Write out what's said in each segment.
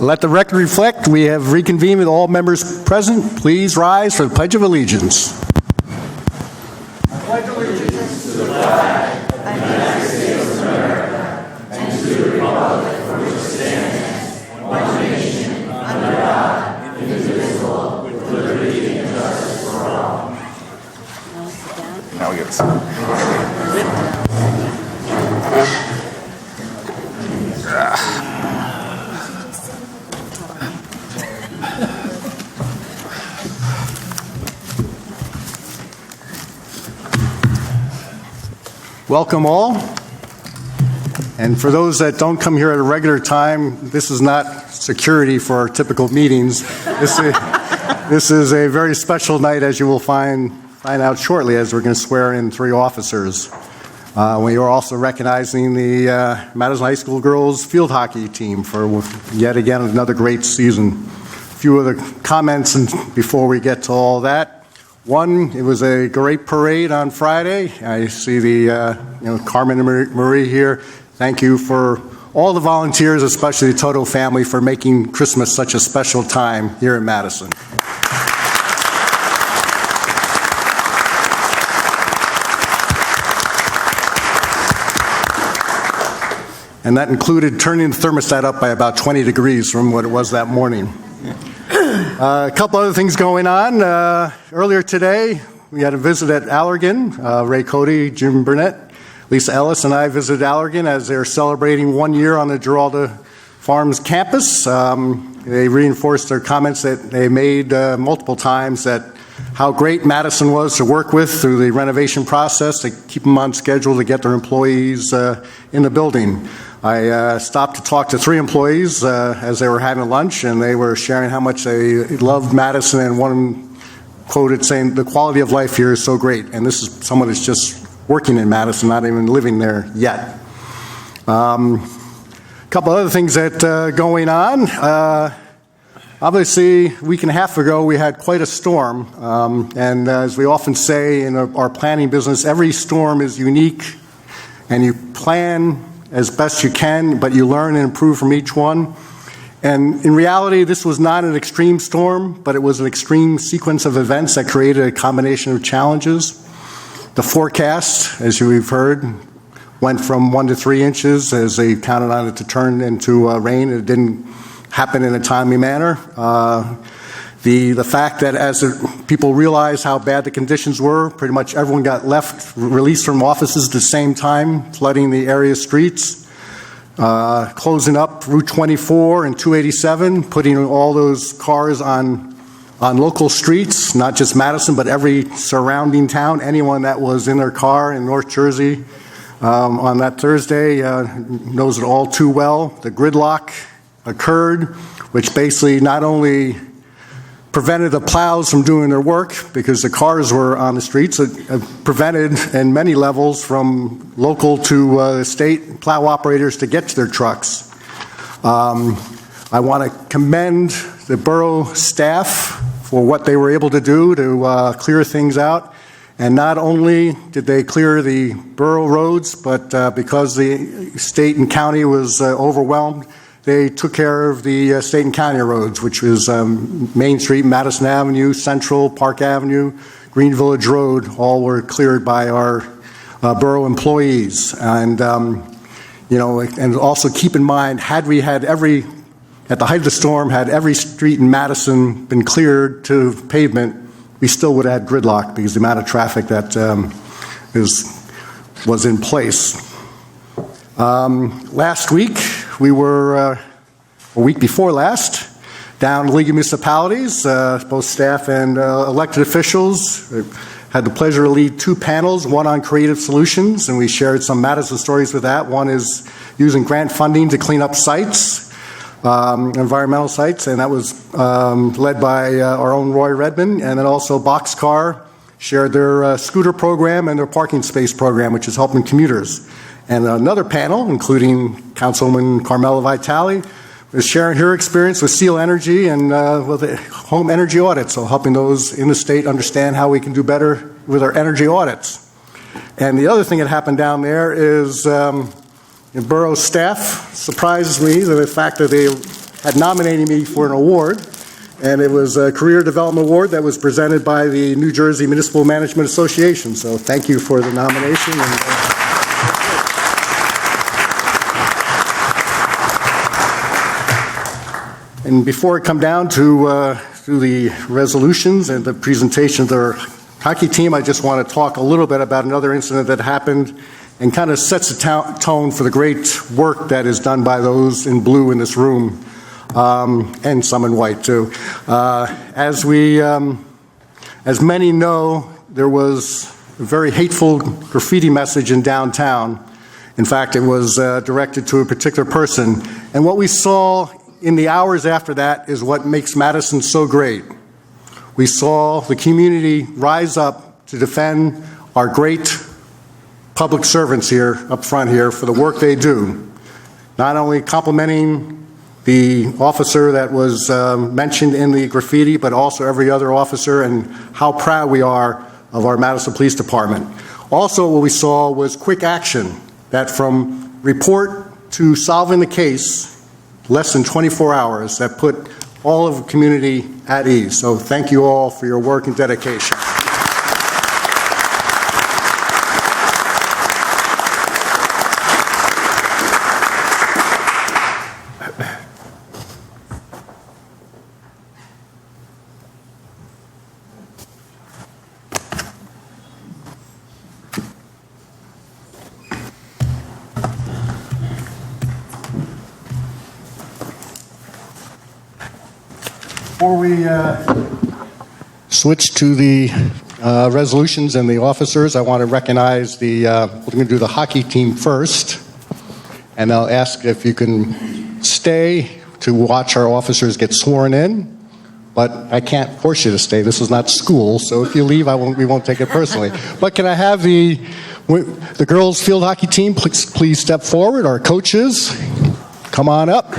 Let the record reflect we have reconvened with all members present. Please rise for the Pledge of Allegiance. I pledge allegiance to the flag of the United States of America and to the republic for which it stands, one nation, under God, indivisible, with liberty and justice for all. Now we get Welcome all. And for those that don't come here at a regular time, this is not security for our typical meetings. This is a very special night, as you will find out shortly, as we're going to swear in 3 officers. We are also recognizing the Madison High School girls field hockey team for yet again another great season. A few other comments before we get to all that. One, it was a great parade on Friday. I see the Carmen and Marie here. Thank you for all the volunteers, especially the Toto family, for making Christmas such a special time here in Madison. And that included turning the thermostat up by about 20 degrees from what it was that morning. A couple other things going on. Earlier today, we had a visit at Allergan. Ray Cody, Jim Burnett, Lisa Ellis, and I visited Allergan as they're celebrating 1 year on the Giralda Farms campus. They reinforced their comments that they made multiple times that how great Madison was to work with through the renovation process to keep them on schedule to get their employees in the building. I stopped to talk to 3 employees as they were having lunch, and they were sharing how much they loved Madison, and one quoted saying, "The quality of life here is so great." And this is someone that's just working in Madison, not even living there yet. A couple other things that going on. Obviously, a week and a half ago, we had quite a storm. And as we often say in our planning business, every storm is unique, and you plan as best you can, but you learn and improve from each one. And in reality, this was not an extreme storm, but it was an extreme sequence of events that created a combination of challenges. The forecast, as you've heard, went from 1 to 3 inches as they counted on it to turn into rain. It didn't happen in a timely manner. The fact that as people realized how bad the conditions were, pretty much everyone got released from offices at the same time, flooding the area streets, closing up Route 24 and 287, putting all those cars on local streets, not just Madison, but every surrounding town. Anyone that was in their car in North Jersey on that Thursday knows it all too well. The gridlock occurred, which basically not only prevented the plows from doing their work because the cars were on the streets. It prevented, in many levels, from local to state plow operators to get to their trucks. I want to commend the borough staff for what they were able to do to clear things out. And not only did they clear the borough roads, but because the state and county was overwhelmed, they took care of the state and county roads, which was Main Street, Madison Avenue, Central, Park Avenue, Green Village Road, all were cleared by our borough employees. And, and also keep in mind, had we had at the height of the storm, had every street in Madison been cleared to pavement, we still would have had gridlock because the amount of traffic that was in place. Last week, we were, a week before last, down in the League of Municipalities, both staff and elected officials. Had the pleasure to lead 2 panels, one on creative solutions, and we shared some Madison stories with that. One is using grant funding to clean up sites, environmental sites, and that was led by our own Roy Redmond, and then also Boxcar shared their scooter program and their parking space program, which is helping commuters. And another panel, including Councilwoman Carmela Vitale, was sharing her experience with Seal Energy and with the home energy audit, so helping those in the state understand how we can do better with our energy audits. And the other thing that happened down there is, and Borough staff surprised me with the fact that they had nominated me for an award, and it was a Career Development Award that was presented by the New Jersey Municipal Management Association. So thank you for the nomination. And before I come down to the resolutions and the presentation of their hockey team, I just want to talk a little bit about another incident that happened and kind of sets the tone for the great work that is done by those in blue in this room, and some in white too. As many know, there was a very hateful graffiti message in downtown. In fact, it was directed to a particular person. And what we saw in the hours after that is what makes Madison so great. We saw the community rise up to defend our great public servants here, up front here, for the work they do. Not only complimenting the officer that was mentioned in the graffiti, but also every other officer, and how proud we are of our Madison Police Department. Also, what we saw was quick action, that from report to solving the case, less than 24 hours, that put all of the community at ease. So thank you all for your work and dedication. Before we switch to the resolutions and the officers, I want to recognize we're going to do the hockey team first, and I'll ask if you can stay to watch our officers get sworn in, but I can't force you to stay. This is not school, so if you leave, we won't take it personally. But can I have the girls field hockey team please step forward? Our coaches, come on up.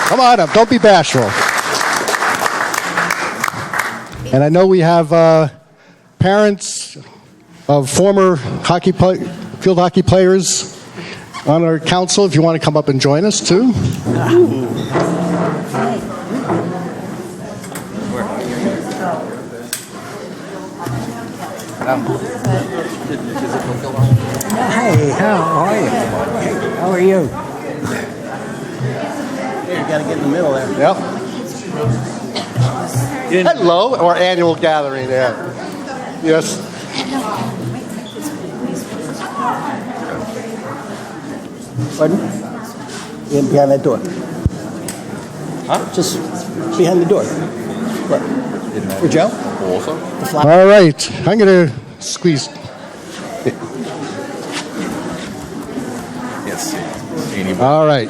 Come on up, don't be bashful. And I know we have parents of former field hockey players on our council, if you want to come up and join us too. Hey, how are you? How are you? You got to get in the middle there. Yep. Hello, our annual gathering there. Yes. Pardon? Behind that door. Huh? Just behind the door. What? For Joe? Also? All right, I'm going to squeeze. Yes. All right.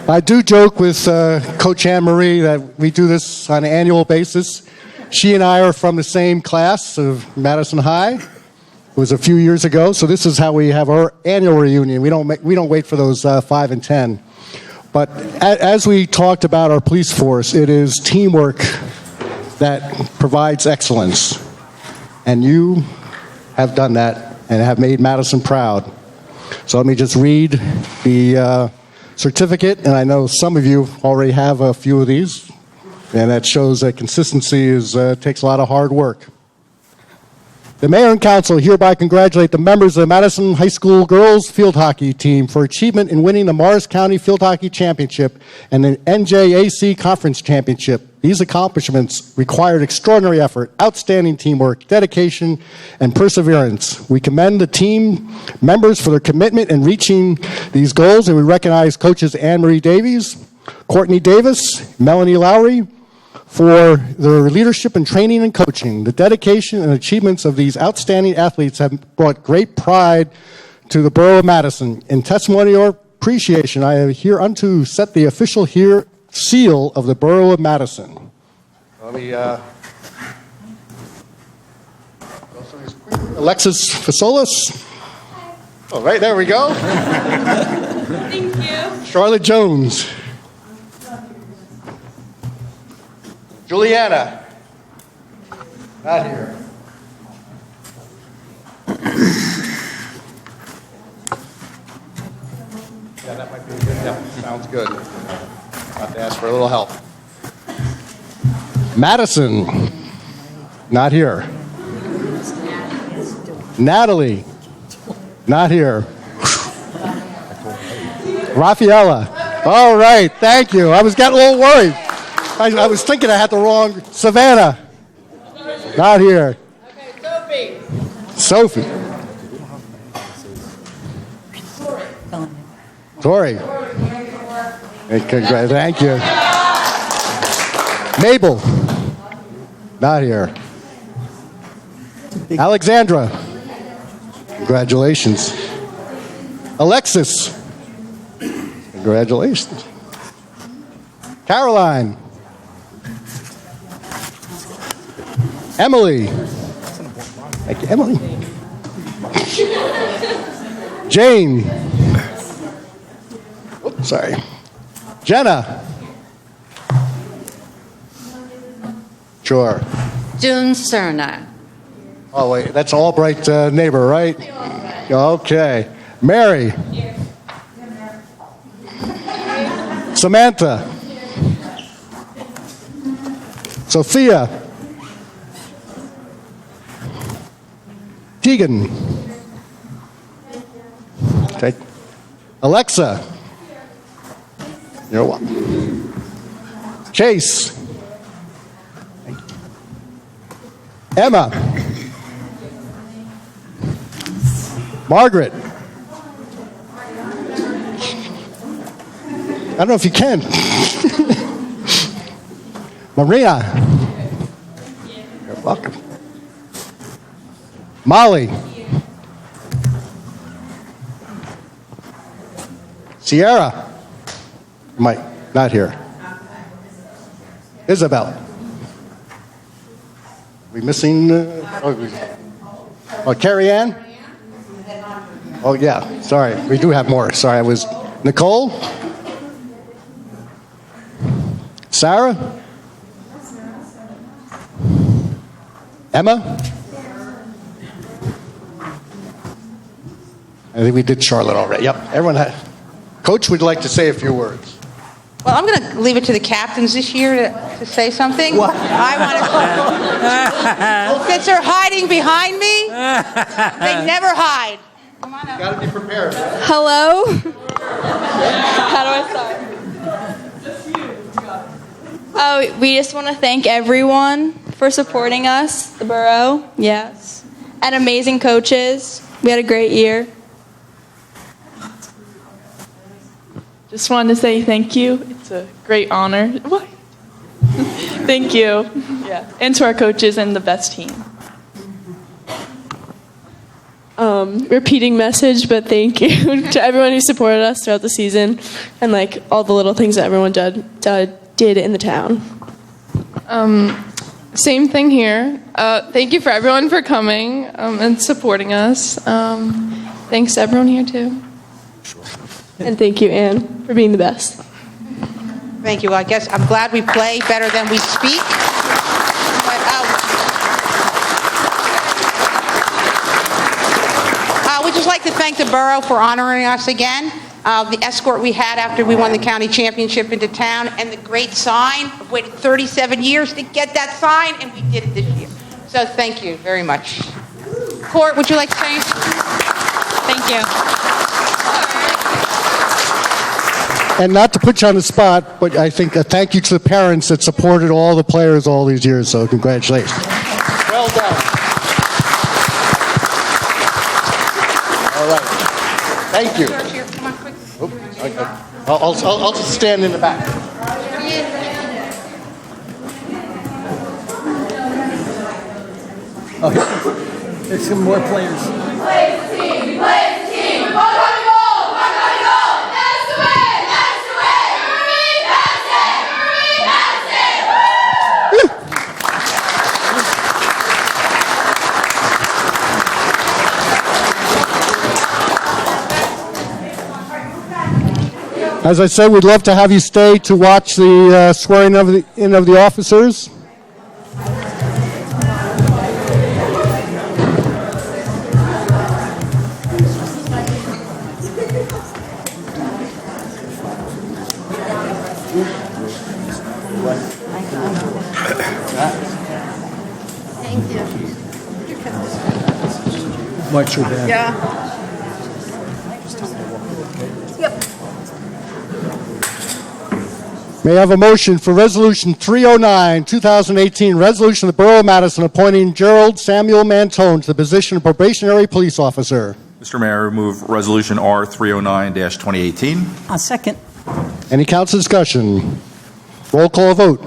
I do joke with Coach Anne Marie that we do this on an annual basis. She and I are from the same class of Madison High. It was a few years ago, so this is how we have our annual reunion. We don't wait for those 5 and 10. But as we talked about our police force, it is teamwork that provides excellence. And you have done that and have made Madison proud. So let me just read the certificate, and I know some of you already have a few of these, and that shows that consistency takes a lot of hard work. The Mayor and Council hereby congratulate the members of the Madison High School girls field hockey team for achievement in winning the Morris County Field Hockey Championship and the NJAC Conference Championship. These accomplishments required extraordinary effort, outstanding teamwork, dedication, and perseverance. We commend the team members for their commitment in reaching these goals, and we recognize coaches Anne Marie Davies, Courtney Davis, Melanie Lowry, for their leadership and training and coaching. The dedication and achievements of these outstanding athletes have brought great pride to the Borough of Madison. In testimony or appreciation, I am hereunto set the official seal of the Borough of Madison. Let me Alexis Fasolis. Oh, right, there we go. Thank you. Charlotte Jones. Juliana. Not here. Yeah, that might be good. Yeah, sounds good. About to ask for a little help. Madison. Not here. Natalie. Not here. Rafaela. All right, thank you. I was getting a little worried. I was thinking I had the wrong. Savannah. Not here. Okay, Sophie. Tori. Hey, congrats. Thank you. Mabel. Not here. Alexandra. Congratulations. Alexis. Congratulations. Caroline. Emily. Thank you, Emily. Jane. Oops, sorry. Jenna. Sure. June Cerna. Oh, wait, that's Albright neighbor, right? Okay. Mary. Samantha. Sophia. Tegan. Okay. Alexa. You're welcome. Chase. Emma. Margaret. I don't know if you can. Maria. You're welcome. Molly. Sierra. Mike, not here. Isabel. We missing? Carrie Ann? Oh, yeah. Sorry. We do have more. Sorry. I was. Nicole? Sarah? Emma? I think we did Charlotte already. Yep. Everyone had. Coach would like to say a few words. Well, I'm going to leave it to the captains this year to say something. What? I want to. Since they're hiding behind me, they never hide. Come on up. Got to be prepared. Hello. How do I start? Oh, we just want to thank everyone for supporting us, the Borough. Yes. And amazing coaches. We had a great year. Just wanted to say thank you. It's a great honor. What? Thank you. Yeah. And to our coaches and the best team. Repeating message, but thank you to everyone who supported us throughout the season and like all the little things that everyone did in the town. Same thing here. Thank you for everyone for coming and supporting us. Thanks to everyone here too. And thank you, Anne, for being the best. Thank you. Well, I guess I'm glad we play better than we speak. But, we'd just like to thank the Borough for honoring us again. The escort we had after we won the county championship into town, and the great sign. I've waited 37 years to get that sign, and we did it this year. So thank you very much. Court, would you like to say anything? Thank you. And not to put you on the spot, but I think a thank you to the parents that supported all the players all these years, so congratulations. Well done. All right. Thank you. George, here, come on, quick. I'll just stand in the back. Oh, there's some more players. As I said, we'd love to have you stay to watch the swearing in of the officers. Watch your back. Yeah. May I have a motion for Resolution 309, 2018, resolution of the Borough of Madison appointing Gerald Samuel Mantone to the position of probationary police officer. Mr. Mayor, I move Resolution R 309-2018. I'll second. Any council discussion? Roll call vote.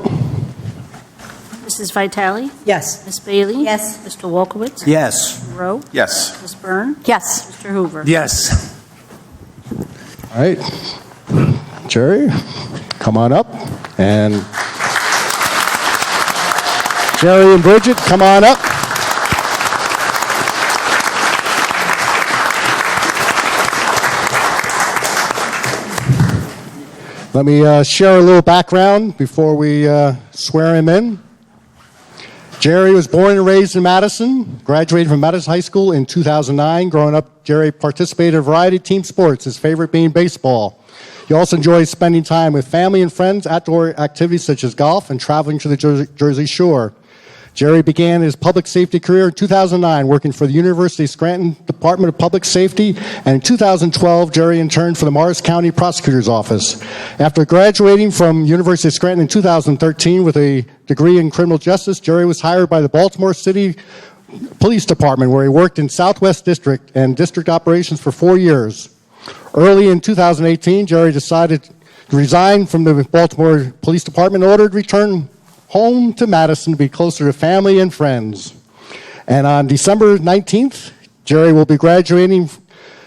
Mrs. Vitale? Yes. Miss Bailey? Yes. Mr. Wolkowitz? Yes. Rowe? Yes. Miss Byrne? Yes. Mr. Hoover? Yes. All right. Jerry, come on up. And Jerry and Bridget, come on up. Let me share a little background before we swear him in. Jerry was born and raised in Madison, graduated from Madison High School in 2009. Growing up, Jerry participated in a variety of team sports, his favorite being baseball. He also enjoys spending time with family and friends, outdoor activities such as golf, and traveling to the Jersey Shore. Jerry began his public safety career in 2009, working for the University of Scranton Department of Public Safety, and in 2012, Jerry interned for the Morris County Prosecutor's Office. After graduating from University of Scranton in 2013 with a degree in criminal justice, Jerry was hired by the Baltimore City Police Department, where he worked in Southwest District and District Operations for 4 years. Early in 2018, Jerry decided to resign from the Baltimore Police Department in order to return home to Madison to be closer to family and friends. And on December 19th, Jerry will be graduating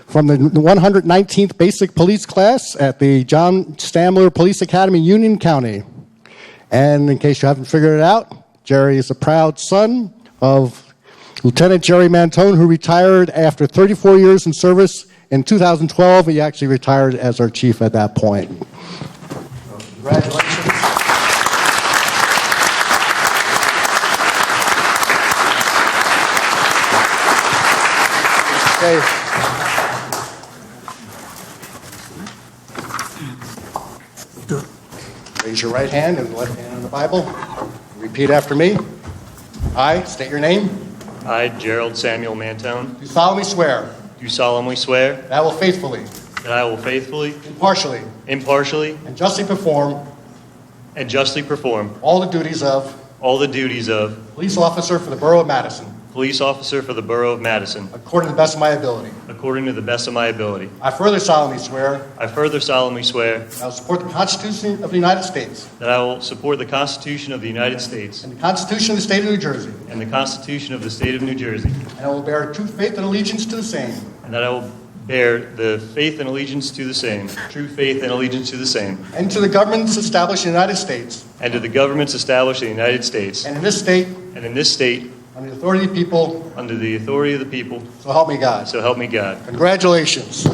from the 119th Basic Police class at the John Stamler Police Academy, Union County. And in case you haven't figured it out, Jerry is a proud son of Lieutenant Jerry Mantone, who retired after 34 years in service. In 2012, he actually retired as our chief at that point. Congratulations. Okay. Raise your right hand and left hand on the Bible. Repeat after me. I state your name. I, Gerald Samuel Mantone, Do solemnly swear do solemnly swear that I will faithfully, that I will faithfully, impartially, impartially, and justly perform and justly perform all the duties of all the duties of police officer for the Borough of Madison, police officer for the Borough of Madison, according to the best of my ability. according to the best of my ability. I further solemnly swear I further solemnly swear that I will support the Constitution of the United States that I will support the Constitution of the United States and the Constitution of the State of New Jersey, and the Constitution of the State of New Jersey, and I will bear true faith and allegiance to the same, and that I will bear the faith and allegiance to the same, true faith and allegiance to the same, and to the governments established in the United States and to the governments established in the United States and in this state and in this state under the authority of the people, under the authority of the people, so help me God. so help me God. Congratulations.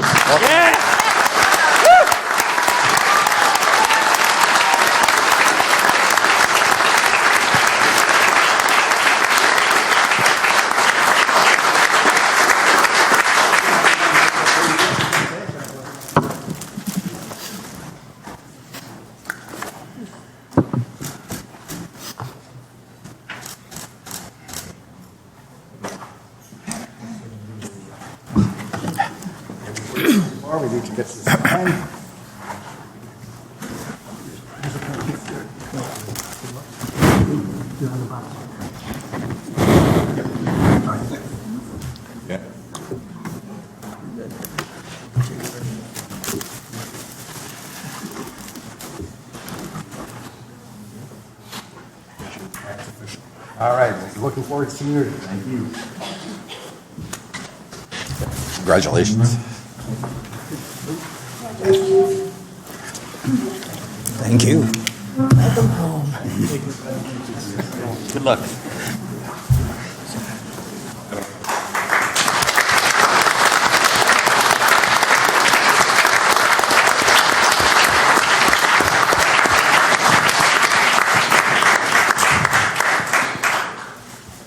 We need to get this done. Yeah. All right, looking forward to seeing you. Thank you. Congratulations. Thank you. Good luck.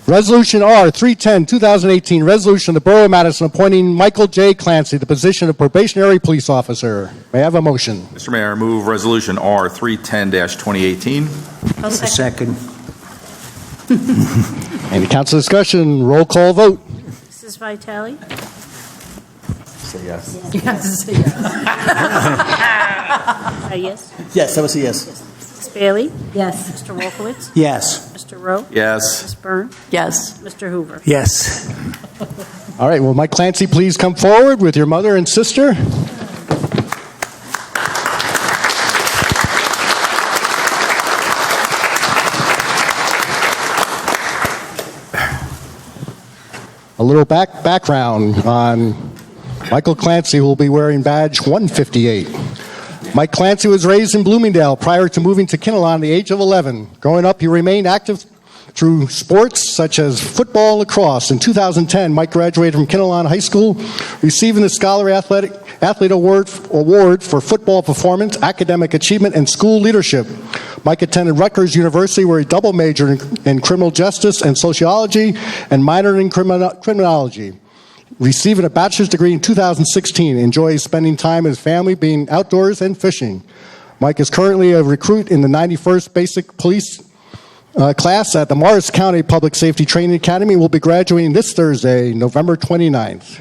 Resolution R 310, 2018, resolution of the Borough of Madison appointing Michael J. Clancy to the position of probationary police officer. May I have a motion? Mr. Mayor, I move Resolution R 310-2018. A second. Any council discussion? Roll call vote. Mrs. Vitale? Say yes. Yes. Yes. Yes? Yes, that was a yes. Mrs. Bailey? Yes. Mr. Wolkowitz? Yes. Mr. Rowe? Yes. Ms. Byrne? Yes. Mr. Hoover? Yes. All right, will Mike Clancy please come forward with your mother and sister? A little background on Michael Clancy, who will be wearing badge 158. Mike Clancy was raised in Bloomingdale prior to moving to Kinnelon at the age of 11. Growing up, he remained active through sports such as football and lacrosse. In 2010, Mike graduated from Kinnelon High School, receiving the Scholarly Athlete Award for football performance, academic achievement, and school leadership. Mike attended Rutgers University, where he double majored in criminal justice and sociology and minored in criminology. Receiving a bachelor's degree in 2016, enjoys spending time with his family, being outdoors, and fishing. Mike is currently a recruit in the 91st Basic Police class at the Morris County Public Safety Training Academy. Will be graduating this Thursday, November 29th.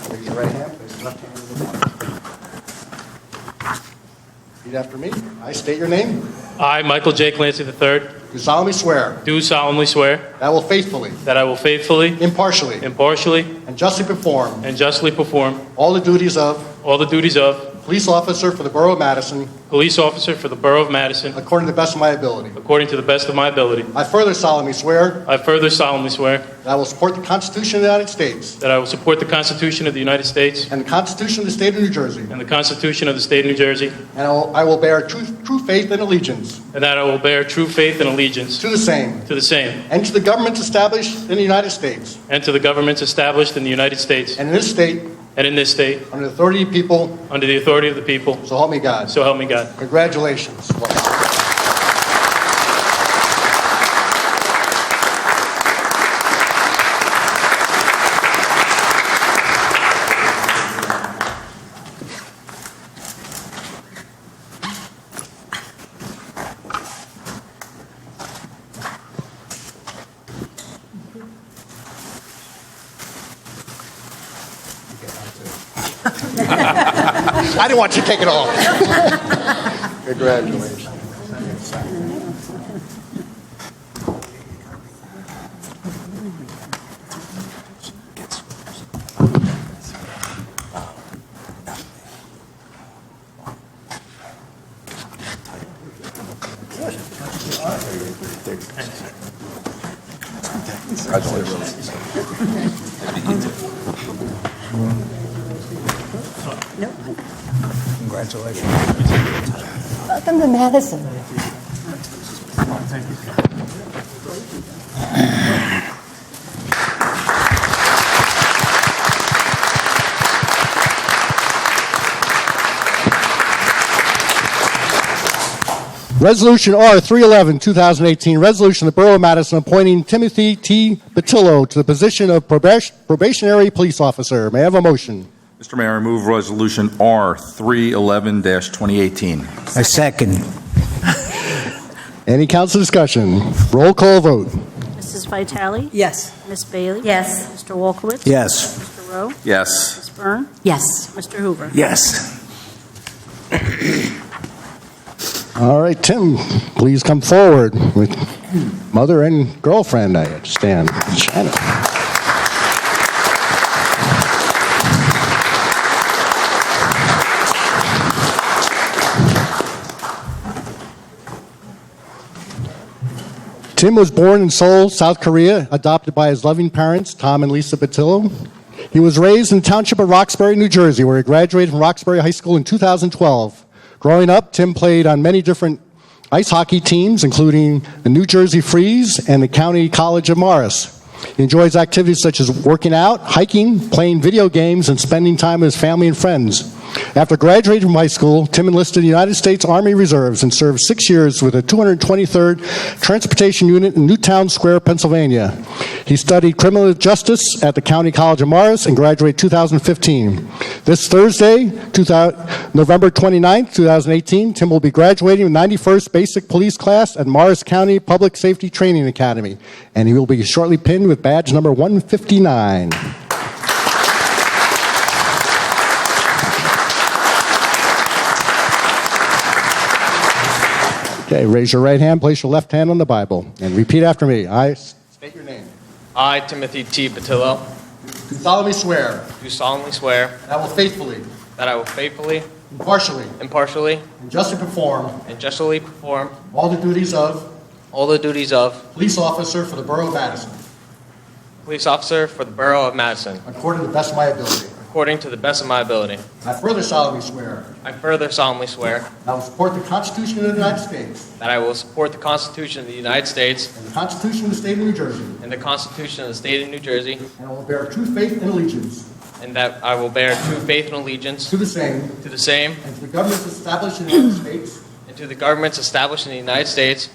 Raise your right hand, place your left hand on the Bible. Repeat after me. I state your name. I, Michael J. Clancy III, Do solemnly swear do solemnly swear that I will faithfully, that I will faithfully, impartially, impartially, and justly perform and justly perform all the duties of all the duties of police officer for the Borough of Madison police officer for the Borough of Madison according to the best of my ability. according to the best of my ability. I further solemnly swear I further solemnly swear that I will support the Constitution of the United States that I will support the Constitution of the United States and the Constitution of the State of New Jersey, and the Constitution of the State of New Jersey, and I will bear true faith and allegiance and that I will bear true faith and allegiance to the same to the same and to the governments established in the United States and to the governments established in the United States and in this state and in this state under the authority of the people, under the authority of the people. so help me God. So help me God. Congratulations. I didn't want you to take it all. Congratulations. Congratulations. Welcome to Madison. Resolution R 311, 2018, resolution of the Borough of Madison appointing Timothy T. Batillo to the position of probationary police officer. May I have a motion? Mr. Mayor, I move Resolution R 311-2018. A second. Any council discussion? Roll call vote. Mrs. Vitale? Yes. Miss Bailey? Yes. Mr. Wolkowitz? Yes. Mr. Rowe? Yes. Ms. Byrne? Yes. Mr. Hoover? Yes. All right, Tim, please come forward with mother and girlfriend, I understand. Shannon. Tim was born in Seoul, South Korea, adopted by his loving parents, Tom and Lisa Batillo. He was raised in the township of Roxbury, New Jersey, where he graduated from Roxbury High School in 2012. Growing up, Tim played on many different ice hockey teams, including the New Jersey Freeze and the County College of Morris. He enjoys activities such as working out, hiking, playing video games, and spending time with his family and friends. After graduating from high school, Tim enlisted in the United States Army Reserves and served 6 years with the 223rd Transportation Unit in Newtown Square, Pennsylvania. He studied criminal justice at the County College of Morris and graduated 2015. This Thursday, November 29, 2018, Tim will be graduating with 91st Basic Police Class at Morris County Public Safety Training Academy, and he will be shortly pinned with badge number 159. Okay, raise your right hand, place your left hand on the Bible, and repeat after me. I state your name. I, Timothy T. Patillo, Do solemnly swear do solemnly swear that I will faithfully, that I will faithfully, impartially, and justly perform all the duties of police officer for the Borough of Madison, according to the best of my ability. according to the best of my ability. I further solemnly swear I further solemnly swear that I will support the Constitution of the United States that I will support the Constitution of the United States and the Constitution of the State of New Jersey, and the Constitution of the State of New Jersey, and I will bear true faith and allegiance and that I will bear true faith and allegiance to the same and and to the governments established in the United States to the governments established in the United States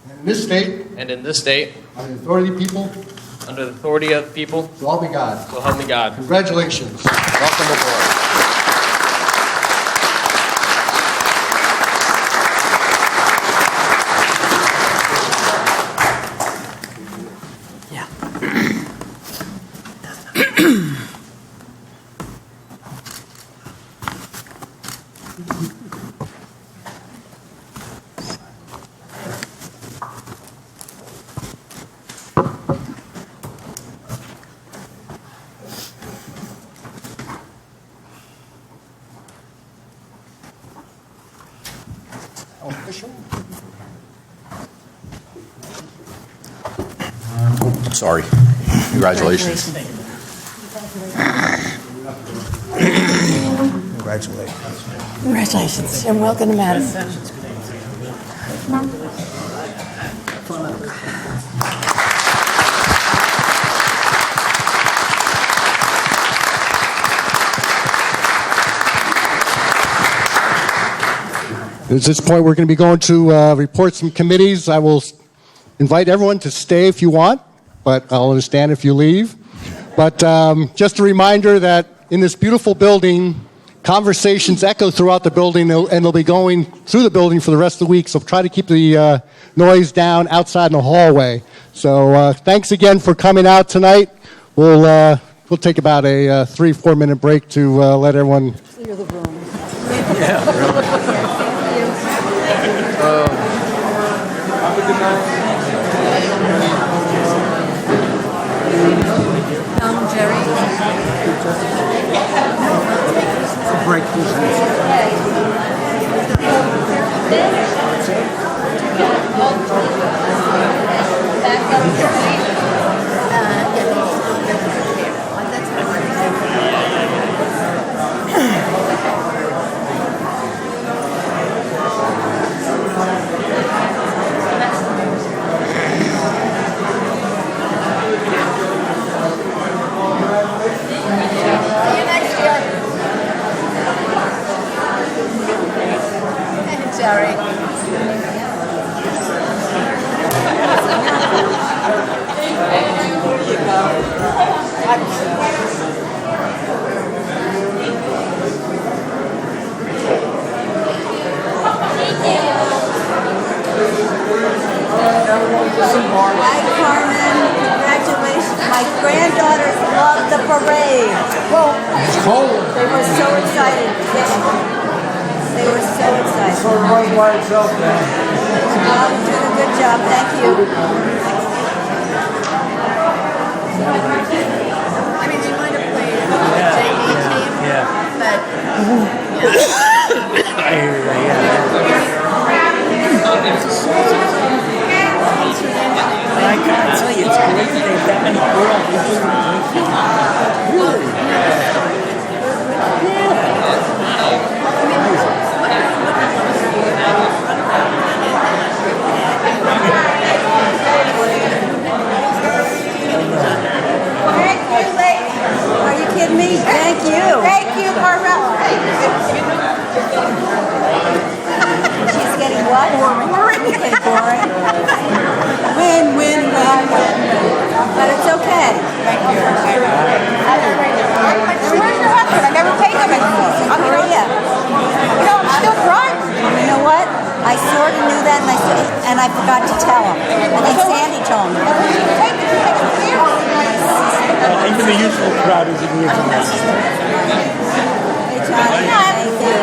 and in this state and in this state under the authority of the people, under the authority of the people, so help me God. so help me God. Congratulations. Welcome aboard. Sorry. Congratulations. Congratulations. Congratulations, and welcome to Madison. At this point, we're going to be going to reports from committees. I will invite everyone to stay if you want, but I'll understand if you leave. But just a reminder that in this beautiful building, conversations echo throughout the building, and they'll be going through the building for the rest of the week, so try to keep the noise down outside in the hallway. So thanks again for coming out tonight. We'll take about a 3-4 minute break to let everyone Clear the room. Jerry. Break Hi, Carmen. Congratulations. My granddaughters loved the parade. Well, It's cold. they were so excited. They were so excited. It's sort of right by itself, man. You're doing a good job. Thank you. I mean, they might have played JV team, but I hear you. I gotta tell you, it's great that they have that many girls interested in drinking. Really? that and I forgot to tell him. I think Sandy told me. Even the usual crowd is in here tonight. Hey, Johnny, thank you.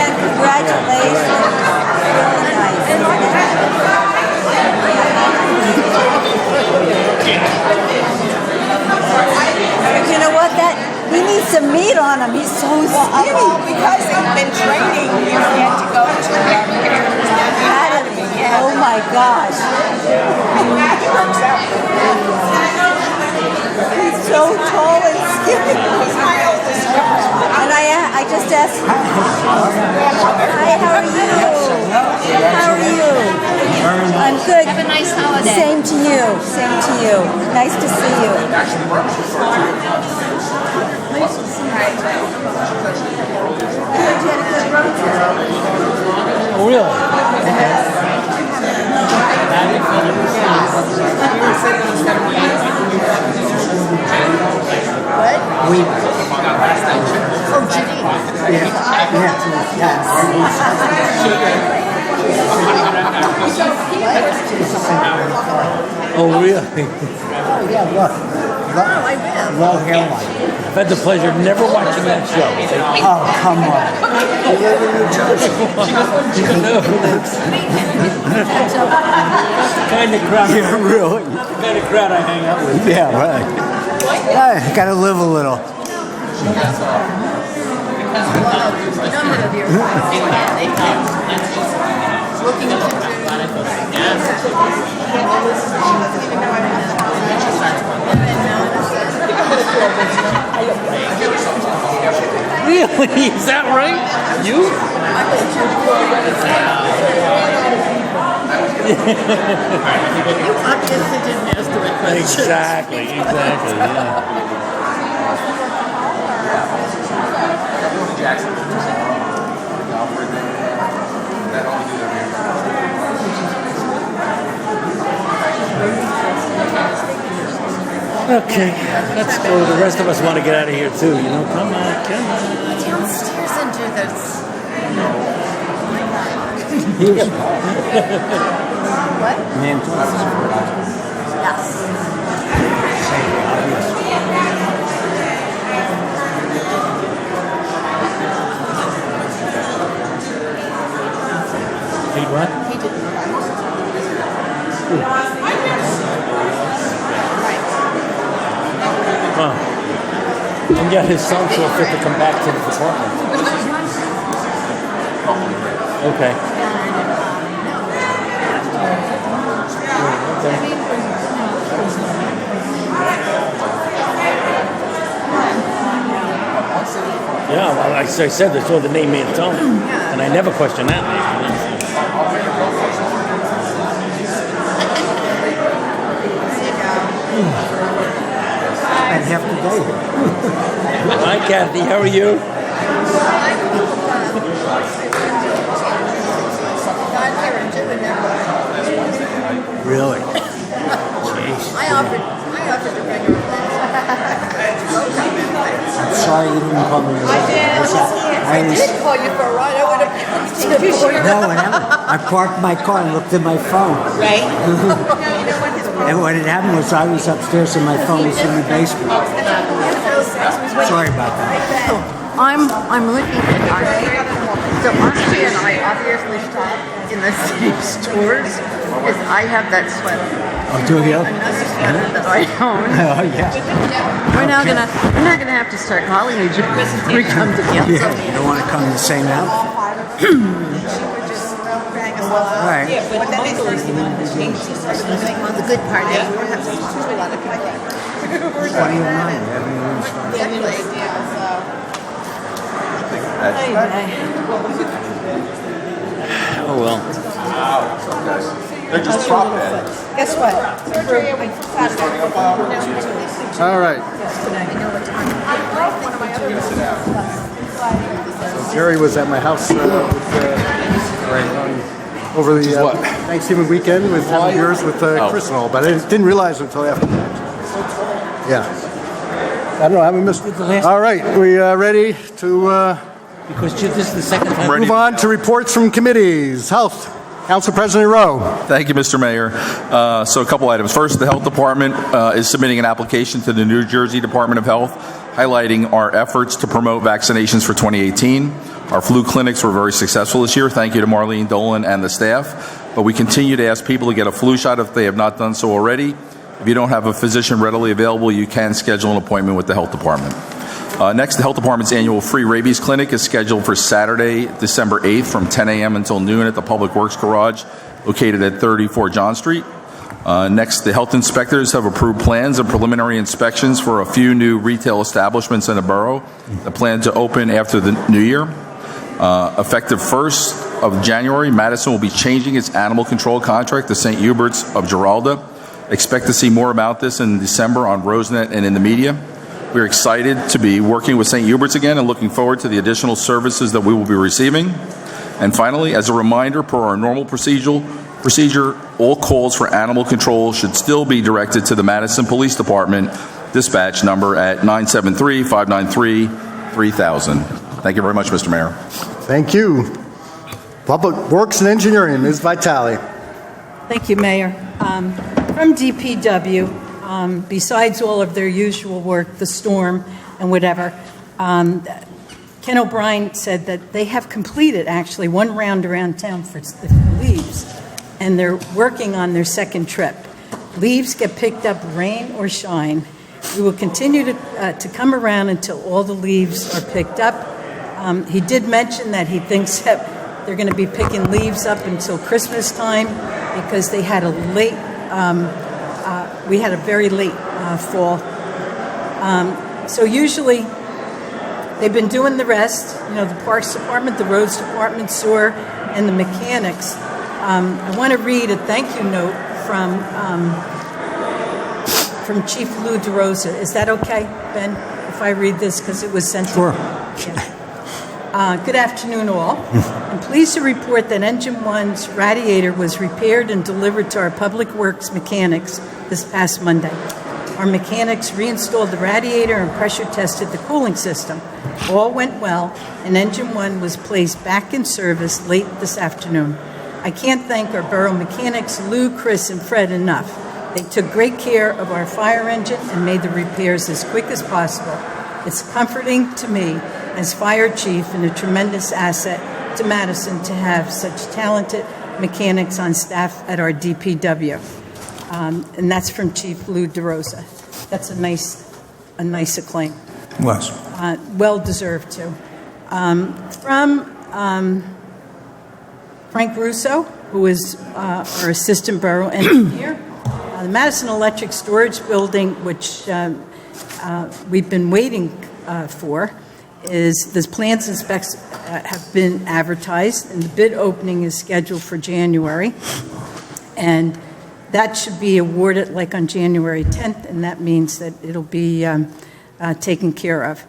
And congratulations. Really nice. You know what? He needs some meat on him. He's so skinny. Well, because they've been training, you had to go to Academy. Oh my gosh. He's so tall and skinny. And I just asked, hi, how are you? How are you? I'm good. Have a nice holiday. Same to you. Same to you. Nice to see you. Oh, really? Oh, Judy. Oh, really? Oh, yeah, look. Long hairline. I've had the pleasure of never watching that show. Oh, come on. Kind of crowd. Yeah, really. The kind of crowd I hang out with. Yeah, right. I gotta live a little. Really? Is that right? You? You autistic didn't ask the right questions. Exactly, yeah. Okay, let's go. The rest of us want to get out of here too, you know? Come on. Downstairs and do this. What? Man, Yes. He what? He didn't. And yet his son saw fit to come back to the department. Okay. Yeah, well, like I said, they saw the name Antone, and I never questioned that name. And half the day. Hi, Kathy. How are you? Really? Jeez. I offered to bring her. I'm sorry you didn't call me. I did call you for a ride. I would have. No, I parked my car and looked at my phone. Right? And what had happened was I was upstairs and my phone was in the basement. Sorry about that. I'm looking at so Archie and I obviously shop in the same stores because I have that sweater. Oh, do you? Another sweater that I own. Oh, yeah. We're now gonna have to start calling each other when we come together. Yeah, you don't want to come in the same outfit. Right. Yeah, but then they started to change well, the good part is we have to talk to a lot of people. What do you mind? Oh, well. They're just prop bed. Guess what? All right. So Jerry was at my house over the Thanksgiving weekend with having beers with Chris and all, but I didn't realize until after that. Yeah. I don't know, haven't missed. All right, we ready to Because this is the second time. move on to reports from committees? Health, Council President Rowe. Thank you, Mr. Mayor. So a couple items. First, the Health Department is submitting an application to the New Jersey Department of Health highlighting our efforts to promote vaccinations for 2018. Our flu clinics were very successful this year. Thank you to Marlene Dolan and the staff. But we continue to ask people to get a flu shot if they have not done so already. If you don't have a physician readily available, you can schedule an appointment with the Health Department. Next, the Health Department's annual free rabies clinic is scheduled for Saturday, December 8th from 10 a.m. until noon at the Public Works Garage located at 34 John Street. Next, the health inspectors have approved plans and preliminary inspections for a few new retail establishments in the borough that plan to open after the new year. Effective 1st of January, Madison will be changing its animal control contract to St. Hubert's of Giralda. Expect to see more about this in December on Rosenet and in the media. We're excited to be working with St. Hubert's again and looking forward to the additional services that we will be receiving. And finally, as a reminder, per our normal procedure, all calls for animal control should still be directed to the Madison Police Department dispatch number at 973-593-3000. Thank you very much, Mr. Mayor. Thank you. Public Works and Engineering, Ms. Vitale. Thank you, Mayor. From DPW, besides all of their usual work, the storm and whatever, Ken O'Brien said that they have completed actually one round around town for the leaves, and they're working on their second trip. Leaves get picked up rain or shine. We will continue to come around until all the leaves are picked up. He did mention that he thinks that they're going to be picking leaves up until Christmas time because they had a late, we had a very late fall. So usually they've been doing the rest, the Parks Department, the Roads Department, sewer, and the mechanics. I want to read a thank you note from Chief Lou DeRosa. Is that okay, Ben, if I read this because it was sent to me? Sure. Good afternoon, all. I'm pleased to report that Engine 1's radiator was repaired and delivered to our Public Works mechanics this past Monday. Our mechanics reinstalled the radiator and pressure tested the cooling system. All went well, and Engine 1 was placed back in service late this afternoon. I can't thank our borough mechanics, Lou, Chris, and Fred enough. They took great care of our fire engine and made the repairs as quick as possible. It's comforting to me as fire chief and a tremendous asset to Madison to have such talented mechanics on staff at our DPW. And that's from Chief Lou DeRosa. That's a nice acclaim. Was. Well deserved too. From Frank Russo, who is our assistant borough engineer. The Madison Electric Storage Building, which we've been waiting for, the plans and specs have been advertised, and the bid opening is scheduled for January. And that should be awarded like on January 10th, and that means that it'll be taken care of.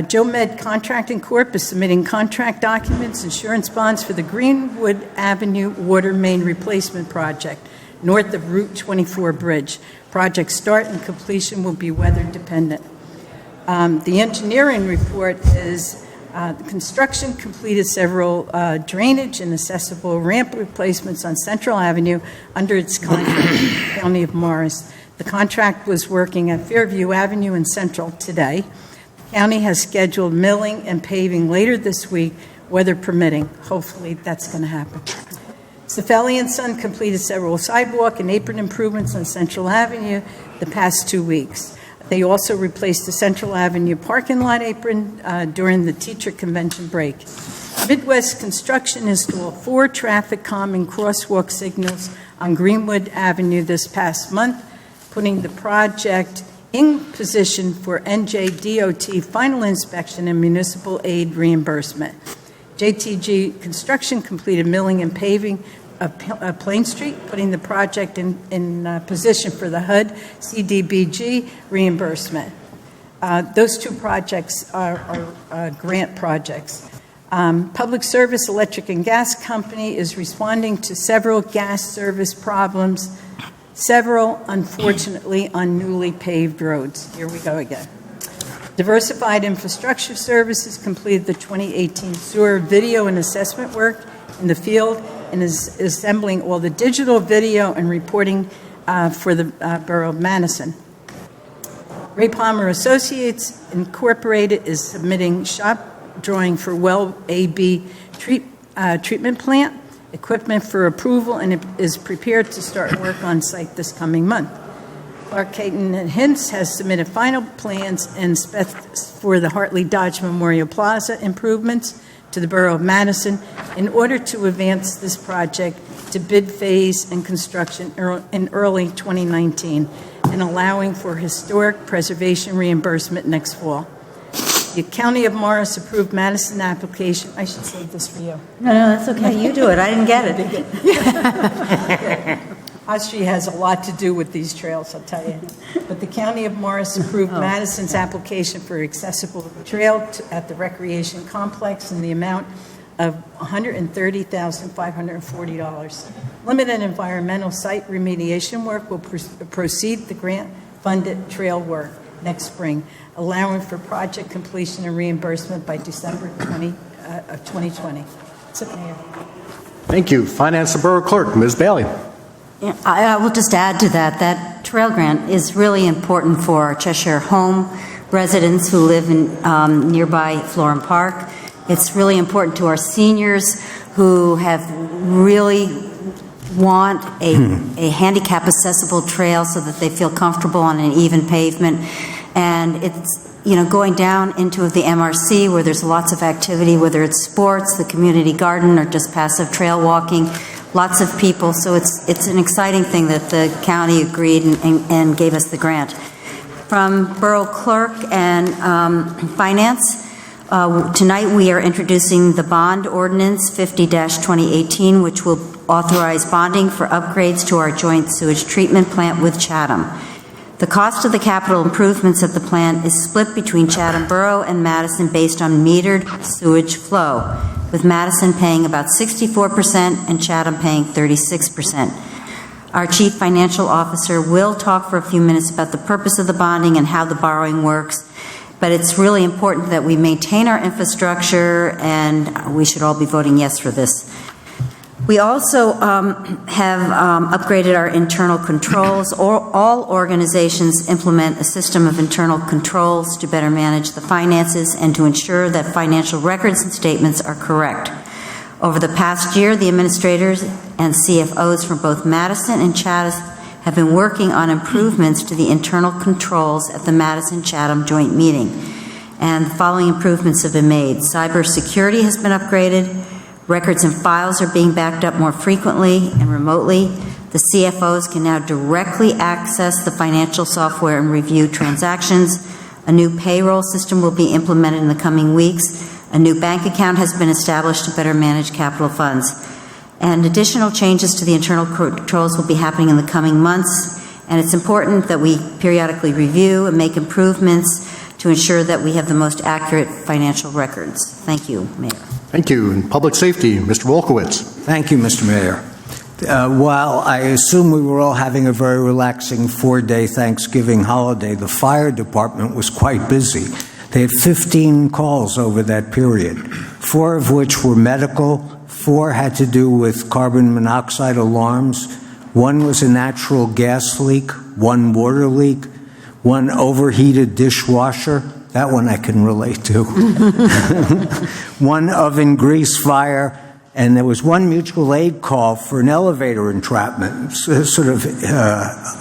Joe Med Contracting Corp. is submitting contract documents, insurance bonds for the Greenwood Avenue Water Main Replacement Project, north of Route 24 Bridge. Project start and completion will be weather dependent. The engineering report is the construction completed several drainage and accessible ramp replacements on Central Avenue under its contract in the County of Morris. The contract was working at Fairview Avenue and Central today. The county has scheduled milling and paving later this week, weather permitting. Hopefully that's going to happen. Cefelli & Son completed several sidewalk and apron improvements on Central Avenue the past 2 weeks. They also replaced the Central Avenue parking lot apron during the teacher convention break. Midwest Construction installed 4 traffic calming crosswalk signals on Greenwood Avenue this past month, putting the project in position for NJDOT final inspection and municipal aid reimbursement. JTG Construction completed milling and paving of Plain Street, putting the project in position for the HUD CDBG reimbursement. Those 2 projects are grant projects. Public Service Electric and Gas Company is responding to several gas service problems, several, unfortunately, on newly paved roads. Here we go again. Diversified Infrastructure Services completed the 2018 sewer video and assessment work in the field and is assembling all the digital video and reporting for the Borough of Madison. Ray Palmer Associates Incorporated is submitting shop drawing for Well AB treatment plant equipment for approval and it is prepared to start work on site this coming month. Clark Caton and Hintz has submitted final plans and specs for the Hartley Dodge Memorial Plaza improvements to the Borough of Madison in order to advance this project to bid phase and construction in early 2019 and allowing for historic preservation reimbursement next fall. The County of Morris approved Madison application. I should save this for you. No, that's okay. You do it. I didn't get it. Austria has a lot to do with these trails, I'll tell you. But the County of Morris approved Madison's application for accessible trail at the recreation complex in the amount of $130,540. Limited environmental site remediation work will proceed the grant-funded trail work next spring, allowing for project completion and reimbursement by December 2020. That's it, Mayor. Thank you. Finance and Borough Clerk, Ms. Bailey. Yeah, I will just add to that, that trail grant is really important for our Cheshire Home residents who live in nearby Florham Park. It's really important to our seniors who have really want a handicap accessible trail so that they feel comfortable on an even pavement. And it's, going down into the MRC where there's lots of activity, whether it's sports, the community garden, or just passive trail walking. Lots of people, so it's an exciting thing that the county agreed and gave us the grant. From Borough Clerk and Finance, tonight we are introducing the bond ordinance 50-2018, which will authorize bonding for upgrades to our joint sewage treatment plant with Chatham. The cost of the capital improvements at the plant is split between Chatham Borough and Madison based on metered sewage flow, with Madison paying about 64% and Chatham paying 36%. Our Chief Financial Officer will talk for a few minutes about the purpose of the bonding and how the borrowing works, but it's really important that we maintain our infrastructure, and we should all be voting yes for this. We also have upgraded our internal controls. All organizations implement a system of internal controls to better manage the finances and to ensure that financial records and statements are correct. Over the past year, the administrators and CFOs from both Madison and Chatham have been working on improvements to the internal controls at the Madison-Chatham joint meeting. And the following improvements have been made. Cybersecurity has been upgraded. Records and files are being backed up more frequently and remotely. The CFOs can now directly access the financial software and review transactions. A new payroll system will be implemented in the coming weeks. A new bank account has been established to better manage capital funds. And additional changes to the internal controls will be happening in the coming months. And it's important that we periodically review and make improvements to ensure that we have the most accurate financial records. Thank you, Mayor. Thank you. And Public Safety, Mr. Wolkowitz. Thank you, Mr. Mayor. While I assume we were all having a very relaxing 4-day Thanksgiving holiday, the fire department was quite busy. They had 15 calls over that period, 4 of which were medical, 4 had to do with carbon monoxide alarms, 1 was a natural gas leak, 1 water leak, 1 overheated dishwasher. That one I can relate to. 1 oven grease fire, and there was 1 mutual aid call for an elevator entrapment. Sort of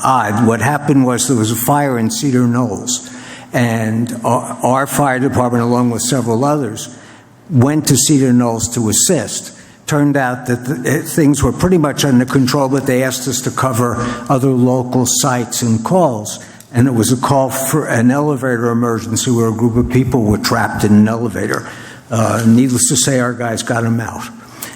odd. What happened was there was a fire in Cedar Knolls, and our fire department, along with several others, went to Cedar Knolls to assist. Turned out that things were pretty much under control, but they asked us to cover other local sites and calls. And it was a call for an elevator emergency where a group of people were trapped in an elevator. Needless to say, our guys got them out.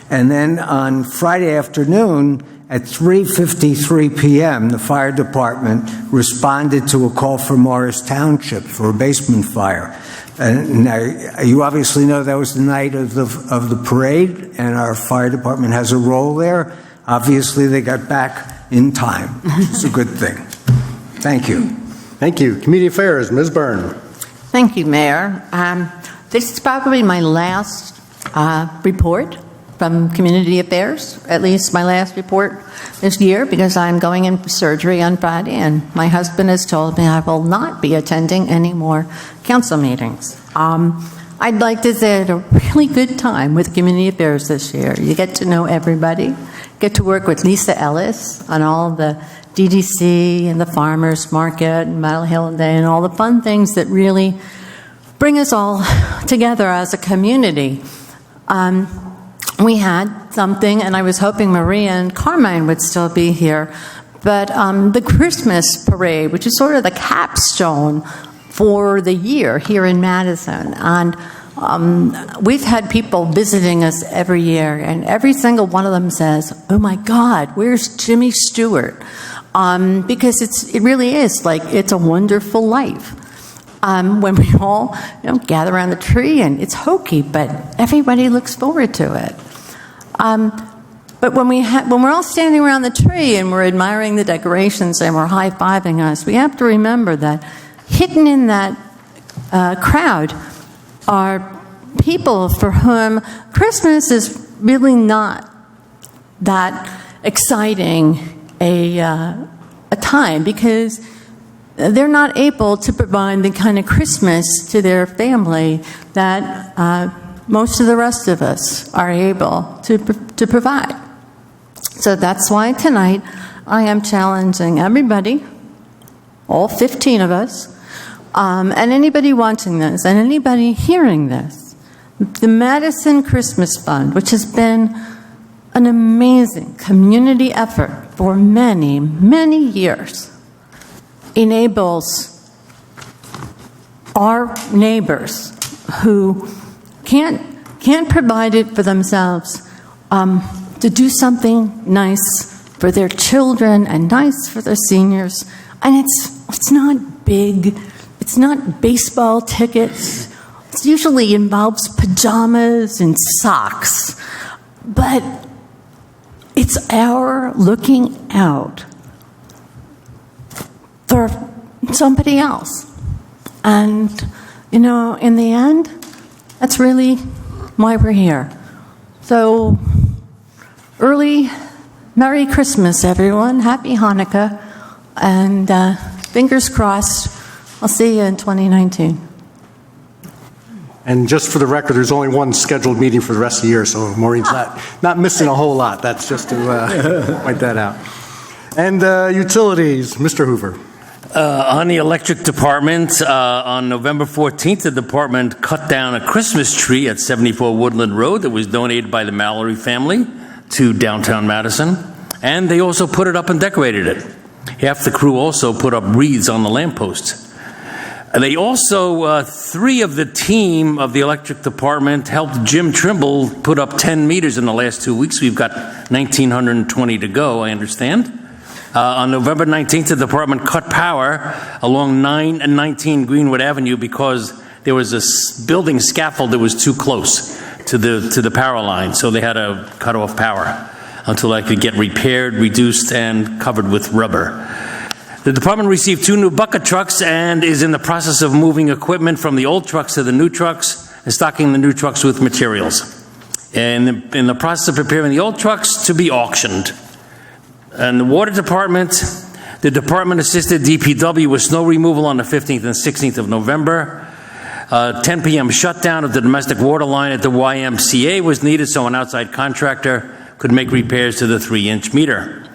And then on Friday afternoon at 3:53 p.m., the fire department responded to a call from Morris Township for a basement fire. Now, you obviously know that was the night of the parade, and our fire department has a role there. Obviously, they got back in time. It's a good thing. Thank you. Thank you. Community Affairs, Ms. Byrne. Thank you, Mayor. This is probably my last report from Community Affairs, at least my last report this year, because I'm going in for surgery on Friday, and my husband has told me I will not be attending any more council meetings. I'd like to say I had a really good time with Community Affairs this year. You get to know everybody, get to work with Lisa Ellis on all the DDC and the Farmers Market and Battle Hill Day and all the fun things that really bring us all together as a community. We had something, and I was hoping Maria and Carmine would still be here, but the Christmas parade, which is sort of the capstone for the year here in Madison. And we've had people visiting us every year, and every single one of them says, "Oh my God, where's Jimmy Stewart?" Because it really is like it's a wonderful life. When we all gather around the tree, and it's hokey, but everybody looks forward to it. But when we're all standing around the tree and we're admiring the decorations and we're high-fiving us, we have to remember that hidden in that crowd are people for whom Christmas is really not that exciting a time, because they're not able to provide the kind of Christmas to their family that most of the rest of us are able to provide. So that's why tonight I am challenging everybody, all 15 of us, and anybody watching this and anybody hearing this. The Madison Christmas Fund, which has been an amazing community effort for many, many years, enables our neighbors who can't provide it for themselves to do something nice for their children and nice for their seniors. And it's not big. It's not baseball tickets. It usually involves pajamas and socks. But it's our looking out for somebody else. And, in the end, that's really why we're here. So, early Merry Christmas, everyone. Happy Hanukkah. And fingers crossed, I'll see you in 2019. And just for the record, there's only one scheduled meeting for the rest of the year, so Maureen's not missing a whole lot. That's just to point that out. And utilities, Mr. Hoover. On the electric department, on November 14th, the department cut down a Christmas tree at 74 Woodland Road that was donated by the Mallory family to downtown Madison. And they also put it up and decorated it. Half the crew also put up wreaths on the lampposts. They also, 3 of the team of the electric department helped Jim Trimble put up 10 meters in the last 2 weeks. We've got 1,920 to go, I understand. On November 19th, the department cut power along 9 and 19 Greenwood Avenue because there was a building scaffold that was too close to the power line, so they had to cut off power until that could get repaired, reduced, and covered with rubber. The department received 2 new bucket trucks and is in the process of moving equipment from the old trucks to the new trucks and stocking the new trucks with materials. And in the process of preparing the old trucks to be auctioned. And the water department, the department assisted DPW with snow removal on the 15th and 16th of November. 10 p.m. shutdown of the domestic water line at the YMCA was needed so an outside contractor could make repairs to the 3-inch meter.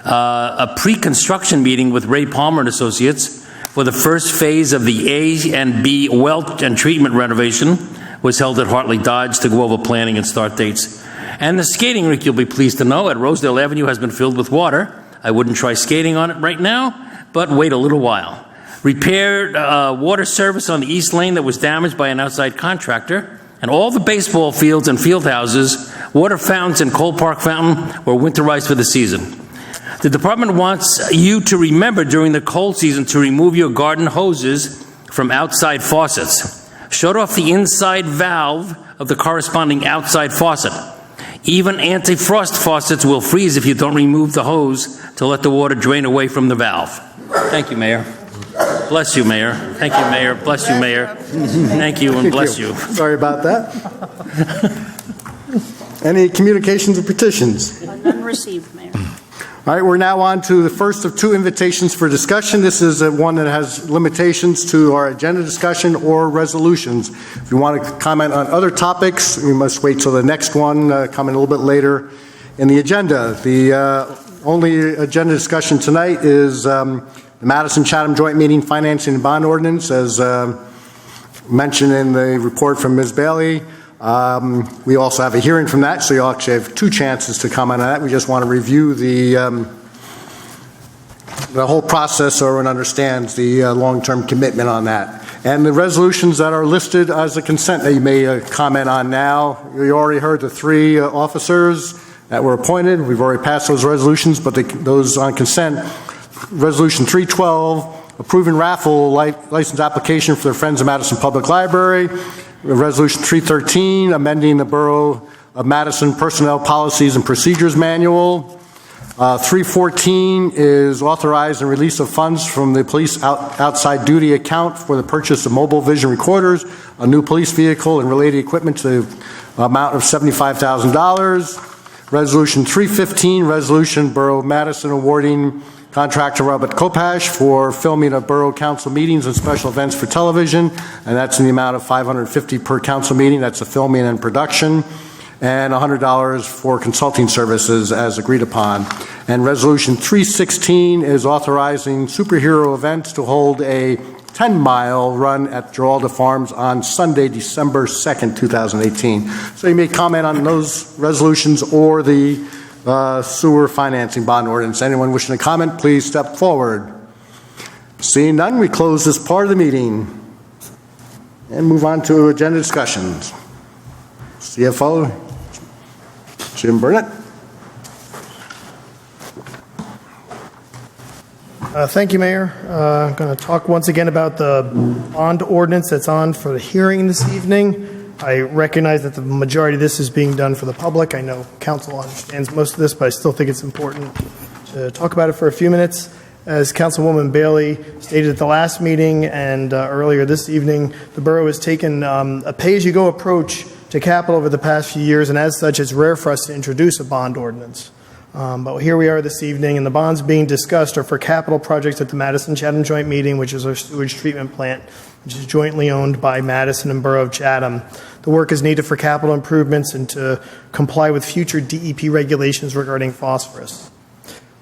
A pre-construction meeting with Ray Palmer and Associates for the first phase of the A and B well and treatment renovation was held at Hartley Dodge to go over planning and start dates. And the skating rink, you'll be pleased to know, at Rosedale Avenue has been filled with water. I wouldn't try skating on it right now, but wait a little while. Repaired water service on the east lane that was damaged by an outside contractor, and all the baseball fields and field houses, water fountains, and Cole Park Fountain were winterized for the season. The department wants you to remember during the cold season to remove your garden hoses from outside faucets. Shut off the inside valve of the corresponding outside faucet. Even anti-frost faucets will freeze if you don't remove the hose to let the water drain away from the valve. Thank you, Mayor. Bless you, Mayor. Thank you, Mayor. Bless you, Mayor. Thank you and bless you. Sorry about that. Any communications or petitions? None received, Mayor. All right, we're now on to the first of two invitations for discussion. This is one that has limitations to our agenda discussion or resolutions. If you want to comment on other topics, we must wait till the next one, coming a little bit later in the agenda. The only agenda discussion tonight is the Madison-Chatham Joint Meeting Financing and Bond Ordinance, as mentioned in the report from Ms. Bailey. We also have a hearing from that, so you'll actually have two chances to comment on that. We just want to review the whole process so everyone understands the long-term commitment on that. And the resolutions that are listed as a consent that you may comment on now. You already heard the three officers that were appointed. We've already passed those resolutions, but those on consent, Resolution 312, approving raffle license application for the Friends of Madison Public Library. Resolution 313, amending the Borough of Madison Personnel Policies and Procedures Manual. 314 is authorizing release of funds from the police outside duty account for the purchase of mobile vision recorders, a new police vehicle, and related equipment to the amount of $75,000. Resolution 315, resolution Borough of Madison awarding contract to Robert Kopash for filming of Borough Council meetings and special events for television, and that's in the amount of $550 per council meeting. That's the filming and production, and $100 for consulting services as agreed upon. And Resolution 316 is authorizing superhero events to hold a 10-mile run at Giralda Farms on Sunday, December 2nd, 2018. So you may comment on those resolutions or the sewer financing bond ordinance. Anyone wishing to comment, please step forward. Seeing none, we close this part of the meeting and move on to agenda discussions. CFO Jim Burnett. Thank you, Mayor. I'm going to talk once again about the bond ordinance that's on for the hearing this evening. I recognize that the majority of this is being done for the public. I know council understands most of this, but I still think it's important to talk about it for a few minutes. As Councilwoman Bailey stated at the last meeting and earlier this evening, the borough has taken a pay-as-you-go approach to capital over the past few years, and as such, it's rare for us to introduce a bond ordinance. But here we are this evening, and the bonds being discussed are for capital projects at the Madison-Chatham Joint Meeting, which is our sewage treatment plant, which is jointly owned by Madison and Borough of Chatham. The work is needed for capital improvements and to comply with future DEP regulations regarding phosphorus.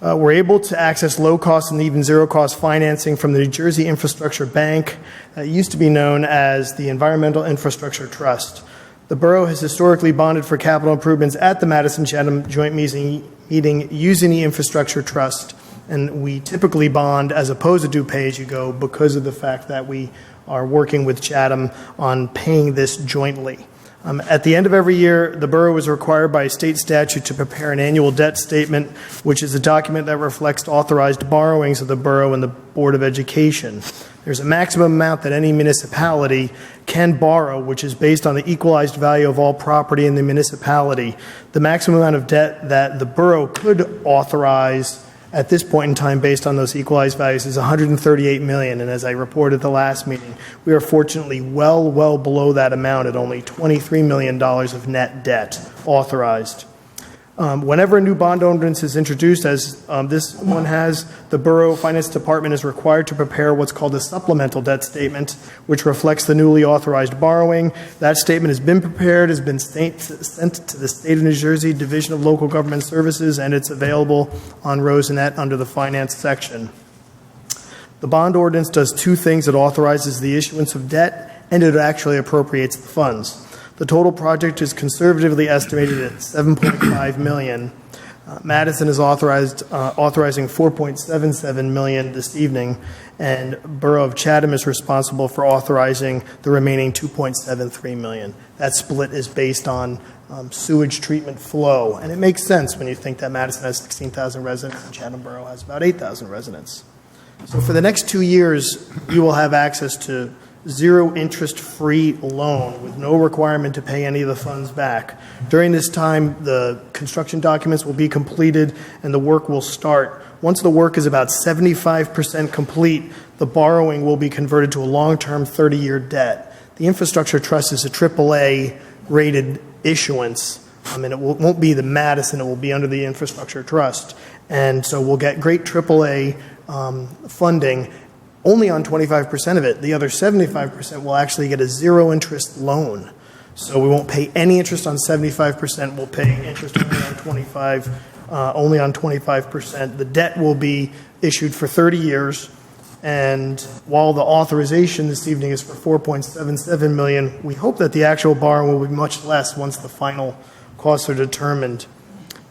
We're able to access low-cost and even zero-cost financing from the New Jersey Infrastructure Bank that used to be known as the Environmental Infrastructure Trust. The borough has historically bonded for capital improvements at the Madison-Chatham Joint Meeting using the Infrastructure Trust, and we typically bond as opposed to do pay-as-you-go because of the fact that we are working with Chatham on paying this jointly. At the end of every year, the borough is required by state statute to prepare an annual debt statement, which is a document that reflects authorized borrowings of the borough and the Board of Education. There's a maximum amount that any municipality can borrow, which is based on the equalized value of all property in the municipality. The maximum amount of debt that the borough could authorize at this point in time, based on those equalized values, is $138 million. And as I reported at the last meeting, we are fortunately well below that amount at only $23 million of net debt authorized. Whenever a new bond ordinance is introduced, as this one has, the Borough Finance Department is required to prepare what's called a supplemental debt statement, which reflects the newly authorized borrowing. That statement has been prepared, has been sent to the State of New Jersey Division of Local Government Services, and it's available on Rosenet under the Finance section. The bond ordinance does two things. It authorizes the issuance of debt, and it actually appropriates the funds. The total project is conservatively estimated at $7.5 million. Madison is authorizing $4.77 million this evening, and Borough of Chatham is responsible for authorizing the remaining $2.73 million. That split is based on sewage treatment flow, and it makes sense when you think that Madison has 16,000 residents and Chatham Borough has about 8,000 residents. So for the next 2 years, you will have access to zero interest-free loan with no requirement to pay any of the funds back. During this time, the construction documents will be completed and the work will start. Once the work is about 75% complete, the borrowing will be converted to a long-term 30-year debt. The infrastructure trust is a AAA-rated issuance. And it won't be the Madison, it will be under the infrastructure trust. And so we'll get great AAA funding only on 25% of it. The other 75% will actually get a zero-interest loan. So we won't pay any interest on 75%. We'll pay interest only on 25%. The debt will be issued for 30 years. And while the authorization this evening is for $4.77 million, we hope that the actual borrowing will be much less once the final costs are determined.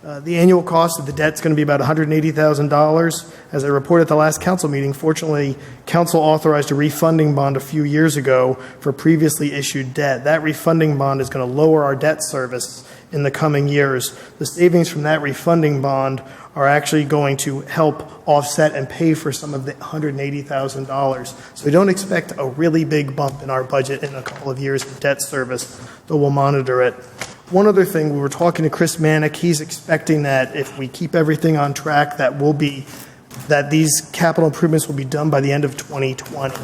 The annual cost of the debt is going to be about $180,000. As I reported at the last council meeting, fortunately, council authorized a refunding bond a few years ago for previously issued debt. That refunding bond is going to lower our debt service in the coming years. The savings from that refunding bond are actually going to help offset and pay for some of the $180,000. So we don't expect a really big bump in our budget in a couple of years of debt service, though we'll monitor it. One other thing, we were talking to Chris Manick. He's expecting that if we keep everything on track, that these capital improvements will be done by the end of 2020.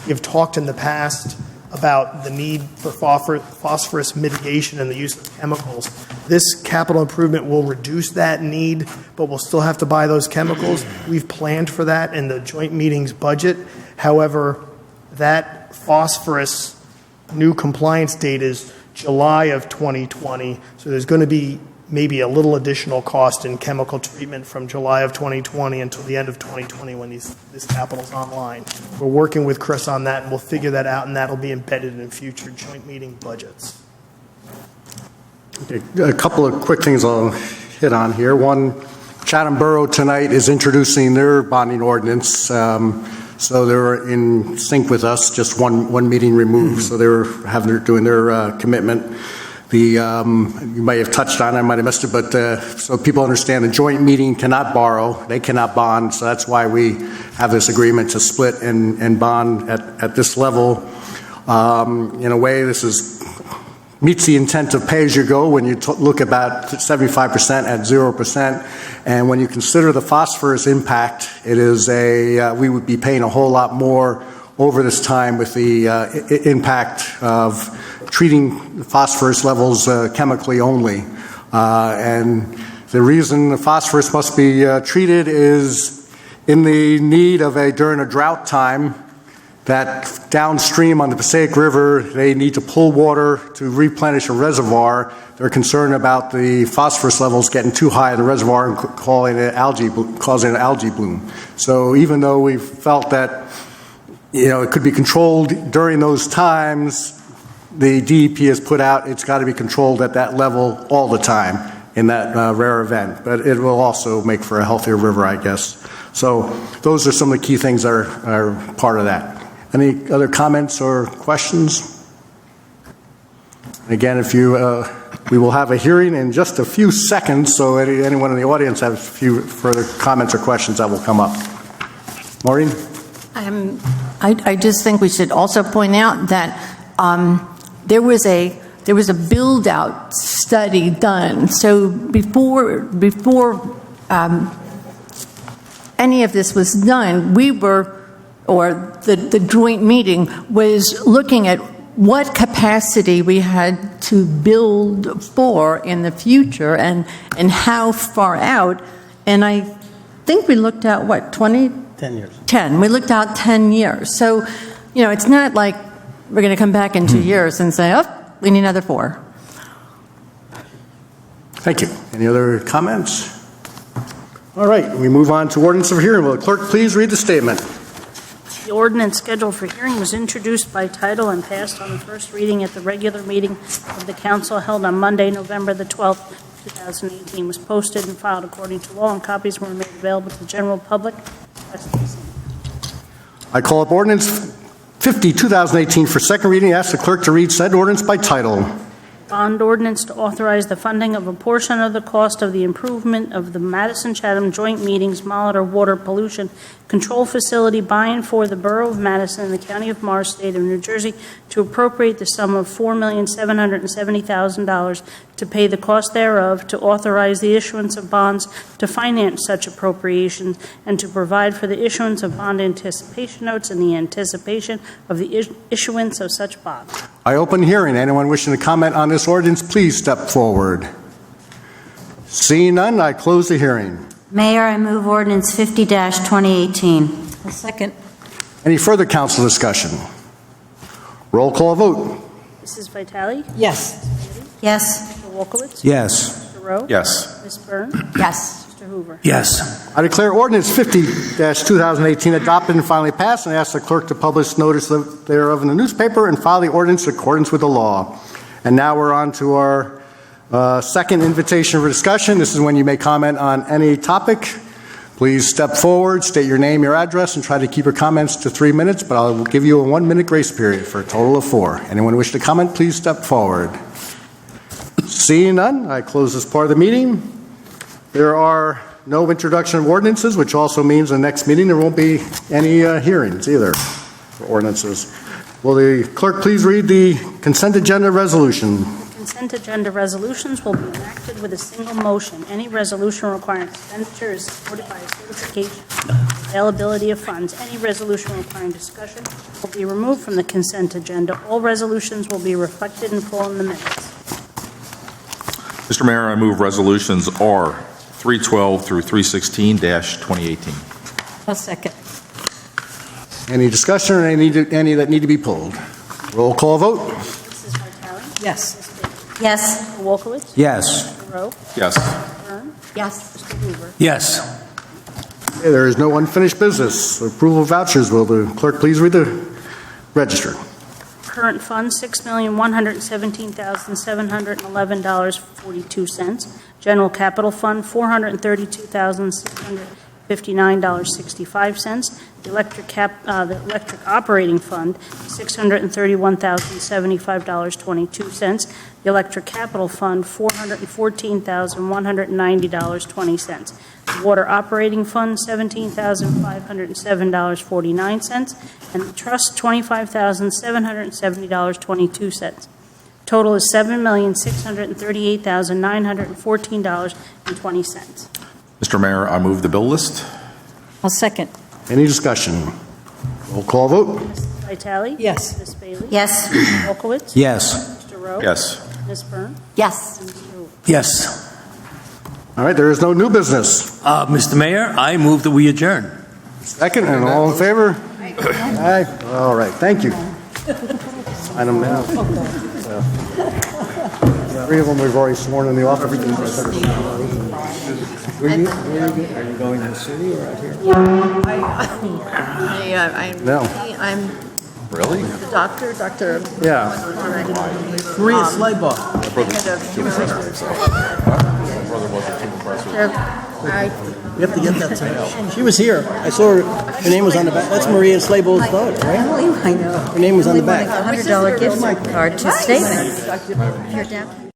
We've talked in the past about the need for phosphorus mitigation and the use of chemicals. This capital improvement will reduce that need, but we'll still have to buy those chemicals. We've planned for that in the joint meetings budget. However, that phosphorus new compliance date is July of 2020, so there's going to be maybe a little additional cost in chemical treatment from July of 2020 until the end of 2020 when this capital's online. We're working with Chris on that, and we'll figure that out, and that'll be embedded in future joint meeting budgets. Okay, a couple of quick things I'll hit on here. One, Chatham Borough tonight is introducing their bonding ordinance. So they're in sync with us, just one meeting removed. So they're doing their commitment. You might have touched on it, I might have missed it, but so people understand the joint meeting cannot borrow, they cannot bond. So that's why we have this agreement to split and bond at this level. In a way, this meets the intent of pay-as-you-go when you look about 75% at 0%. And when you consider the phosphorus impact, it is we would be paying a whole lot more over this time with the impact of treating phosphorus levels chemically only. And the reason the phosphorus must be treated is in the need of during a drought time, that downstream on the Passaic River, they need to pull water to replenish a reservoir. They're concerned about the phosphorus levels getting too high in the reservoir and causing an algae bloom. So even though we felt that it could be controlled during those times, the DEP has put out it's got to be controlled at that level all the time in that rare event. But it will also make for a healthier river, I guess. So those are some of the key things that are part of that. Any other comments or questions? Again, we will have a hearing in just a few seconds, so anyone in the audience has a few further comments or questions that will come up. Maureen? I just think we should also point out that there was a build-out study done. So before any of this was done, the joint meeting was looking at what capacity we had to build for in the future and how far out. And I think we looked at, 10 years. 10. We looked out 10 years. So, it's not like we're going to come back in 2 years and say, we need another 4. Thank you. Any other comments? All right, we move on to ordinance of hearing. Will the clerk please read the statement? The ordinance scheduled for hearing was introduced by title and passed on the first reading at the regular meeting of the council held on Monday, November the 12th, 2018. Was posted and filed according to law, and copies were made available to the general public. I call up ordinance 50, 2018 for second reading. Ask the clerk to read said ordinance by title. Bond ordinance to authorize the funding of a portion of the cost of the improvement of the Madison-Chatham Joint Meetings Molitor Water Pollution Control Facility by and for the Borough of Madison and the County of Morris, State of New Jersey, to appropriate the sum of $4,770,000 to pay the cost thereof, to authorize the issuance of bonds to finance such appropriations, and to provide for the issuance of bond anticipation notes in the anticipation of the issuance of such bonds. I open hearing. Anyone wishing to comment on this ordinance, please step forward. Seeing none, I close the hearing. Mayor, I move ordinance 50-2018. A second. Any further council discussion? Roll call vote. Mrs. Vitale? Yes. Yes. Mr. Wolkowitz? Yes. Mr. Rowe? Yes. Ms. Byrne? Yes. Mr. Hoover? Yes. I declare ordinance 50-2018 adopted and finally passed, and I ask the clerk to publish notice thereof in the newspaper and file the ordinance in accordance with the law. And now we're on to our second invitation for discussion. This is when you may comment on any topic. Please step forward, state your name, your address, and try to keep your comments to 3 minutes, but I'll give you a 1-minute grace period for a total of 4. Anyone wish to comment, please step forward. Seeing none, I close this part of the meeting. There are no introduction of ordinances, which also means the next meeting there won't be any hearings either for ordinances. Will the clerk please read the consent agenda resolution? Consent agenda resolutions will be enacted with a single motion. Any resolution requiring expenditure is supported by a certification of availability of funds. Any resolution requiring discussion will be removed from the consent agenda. All resolutions will be reflected in full in the minutes. Mr. Mayor, I move resolutions R 312 through 316-2018. A second. Any discussion or any that need to be pulled? Roll call vote. Mrs. Vitale? Yes. Yes. Mr. Wolkowitz? Yes. Mr. Rowe? Yes. Ms. Byrne? Yes. Mr. Hoover? Yes. Okay, there is no unfinished business. Approval of vouchers. Will the clerk please read the register? Current fund, $6,117,711.42. General capital fund, $432,659.65. The electric operating fund, $631,075.22. The electric capital fund, $414,190.20. The water operating fund, $17,507.49. And the trust, $25,770.22. Total is $7,638,914.20. Mr. Mayor, I move the bill list. A second. Any discussion? Roll call vote. Mrs. Vitale? Yes. Ms. Bailey? Yes. Mr. Wolkowitz? Yes. Mr. Rowe? Yes. Ms. Byrne? Yes. And Mr. Hoover? Yes. All right, there is no new business. Mr. Mayor, I move that we adjourn. Second, and all in favor? Aye. All right, thank you. Sign them now. 3 of them we've already sworn in the office. Are you going to the city or out here? No. I'm Really? the doctor, Dr. Yeah. Maria Slaybaugh. You have to get that to her. She was here. I saw her. Her name was on the back. That's Maria Slaybaugh's daughter, right? I know. Her name was on the back. $100 gift card to Statement.